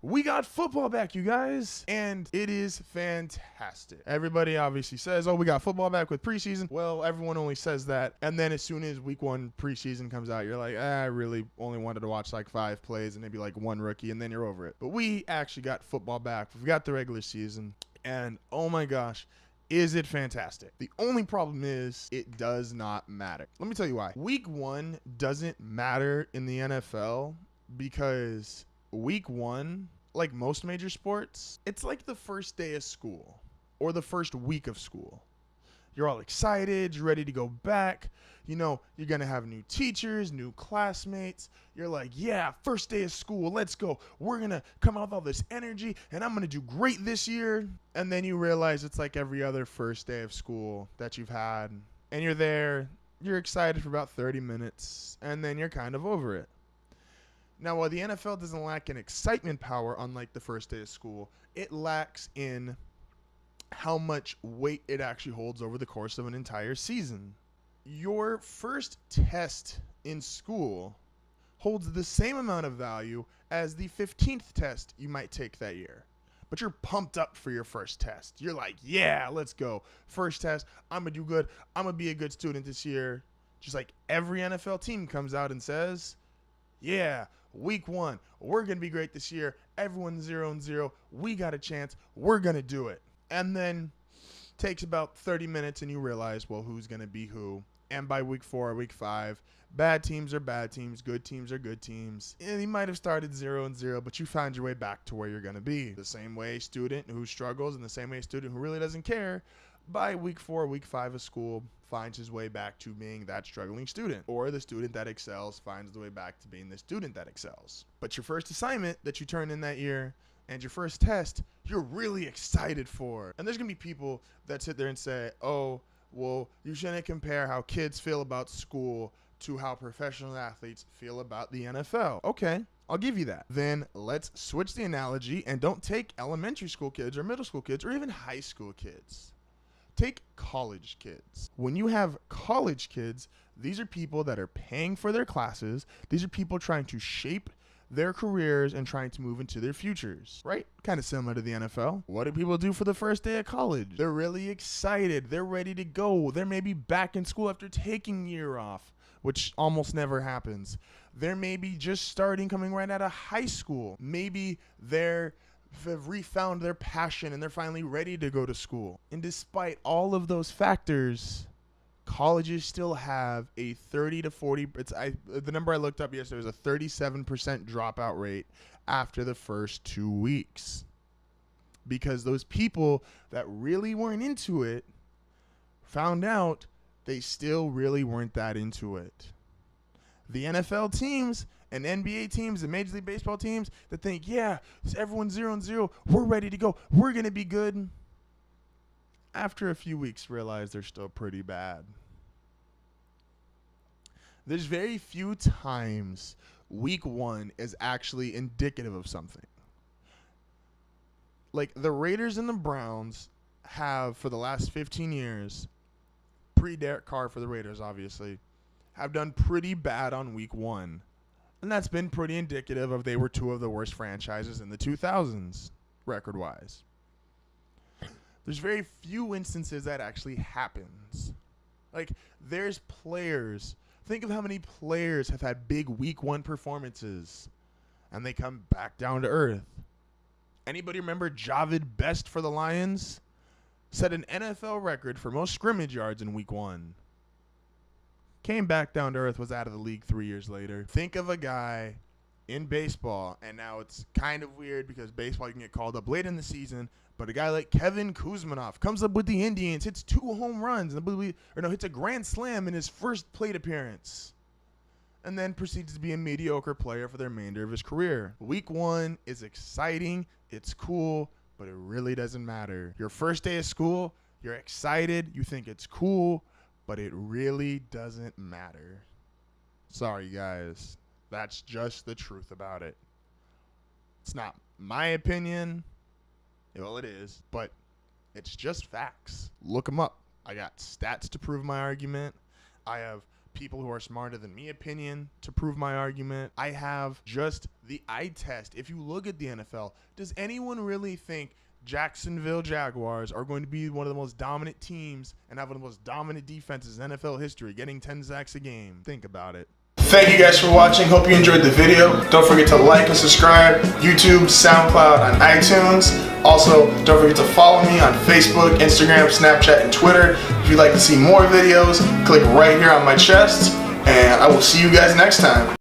We got football back, you guys, and it is fantastic. Everybody obviously says, oh, we got football back with preseason. Well, everyone only says that, and then as soon as week 1 preseason comes out, you're like, I really only wanted to watch like 5 plays and maybe like 1 rookie, and then you're over it. But we actually got football back. We've got the regular season, and oh my gosh, is it fantastic. The only problem is it does not matter. Let me tell you why. Week 1 doesn't matter in the NFL because week 1, like most major sports, it's like the first day of school or the first week of school. You're all excited, you're ready to go back. You know, you're going to have new teachers, new classmates. You're like, yeah, first day of school, let's go. We're going to come out with all this energy, and I'm going to do great this year. And then you realize it's like every other first day of school that you've had. And you're there, you're excited for about 30 minutes, and then you're kind of over it. Now, while the NFL doesn't lack in excitement power, unlike the first day of school, it lacks in how much weight it actually holds over the course of an entire season. Your first test in school holds the same amount of value as the 15th test you might take that year. But you're pumped up for your first test. You're like, yeah, let's go. First test, I'm going to do good. I'm going to be a good student this year. Just like every NFL team comes out and says, yeah, week 1, we're going to be great this year. Everyone's 0-0. We got a chance. We're going to do it. And then takes about 30 minutes and you realize, well, who's going to be who. And by week 4 or week 5, bad teams are bad teams, good teams are good teams. And you might have started 0-0, but you found your way back to where you're going to be. The same way student who struggles and the same way student who really doesn't care, by week 4, week 5 of school, finds his way back to being that struggling student. Or the student that excels finds the way back to being the student that excels. But your first assignment that you turn in that year and your first test, you're really excited for. And there's going to be people that sit there and say, oh, well, you shouldn't compare how kids feel about school to how professional athletes feel about the NFL. Okay, I'll give you that. Then let's switch the analogy and don't take elementary school kids or middle school kids or even high school kids. Take college kids. When you have college kids, these are people that are paying for their classes. These are people trying to shape their careers and trying to move into their futures, right? Kind of similar to the NFL. What do people do for the first day of college? They're really excited. They're ready to go. They're maybe back in school after taking a year off, which almost never happens. They're maybe just starting, coming right out of high school. Maybe they've refound their passion and they're finally ready to go to school. And despite all of those factors, colleges still have a 30 to 40, the number I looked up yesterday was a 37% dropout rate after the first 2 weeks. Because those people that really weren't into it found out they still really weren't that into it. The NFL teams and NBA teams and Major League Baseball teams that think, yeah, everyone's 0-0, we're ready to go, we're going to be good, after a few weeks realize they're still pretty bad. There's very few times week 1 is actually indicative of something. Like the Raiders and the Browns have, for the last 15 years, pre-Derek Carr for the Raiders obviously, have done pretty bad on week 1. And that's been pretty indicative of they were 2 of the worst franchises in the 2000s, record-wise. There's very few instances that actually happens. Like, there's players. Think of how many players have had big week 1 performances, and they come back down to earth. Anybody remember Javid Best for the Lions? Set an NFL record for most scrimmage yards in week 1. Came back down to earth, was out of the league 3 years later. Think of a guy in baseball, and now it's kind of weird because baseball you can get called up late in the season, but a guy like Kevin Kuzminoff comes up with the Indians, hits 2 home runs, hits a grand slam in his first plate appearance, and then proceeds to be a mediocre player for the remainder of his career. Week 1 is exciting, it's cool, but it really doesn't matter. Your first day of school, you're excited, you think it's cool, but it really doesn't matter. Sorry, guys. That's just the truth about it. It's not my opinion. Well, it is, but it's just facts. Look them up. I got stats to prove my argument. I have people who are smarter than me opinion to prove my argument. I have just the eye test. If you look at the NFL, does anyone really think Jacksonville Jaguars are going to be one of the most dominant teams and have one of the most dominant defenses in NFL history, getting 10 sacks a game? Think about it. Thank you guys for watching. Hope you enjoyed the video. Don't forget to like and subscribe. YouTube, SoundCloud, and iTunes. Also, don't forget to follow me on Facebook, Instagram, Snapchat, and Twitter. If you'd like to see more videos, click right here on my chest. And I will see you guys next time.